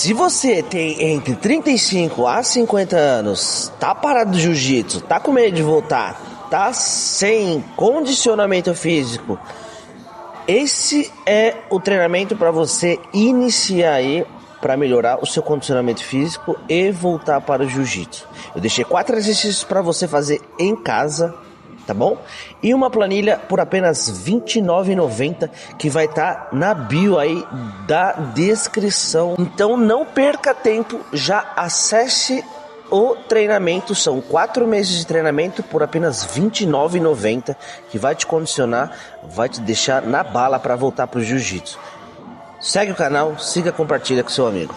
Se você tem entre 35 a 50 anos, tá parado do jiu-jitsu, tá com medo de voltar, tá sem condicionamento físico, esse é o treinamento para você iniciar aí para melhorar o seu condicionamento físico e voltar para o jiu-jitsu. Eu deixei 4 exercícios para você fazer em casa, tá bom? E uma planilha por apenas R$ 29,90 que vai estar na bio aí da descrição. Então não perca tempo, já acesse o treinamento. São 4 meses de treinamento por apenas R$ 29,90 que vai te condicionar, vai te deixar na bala para voltar para o jiu-jitsu. Segue o canal, siga, compartilha com seu amigo.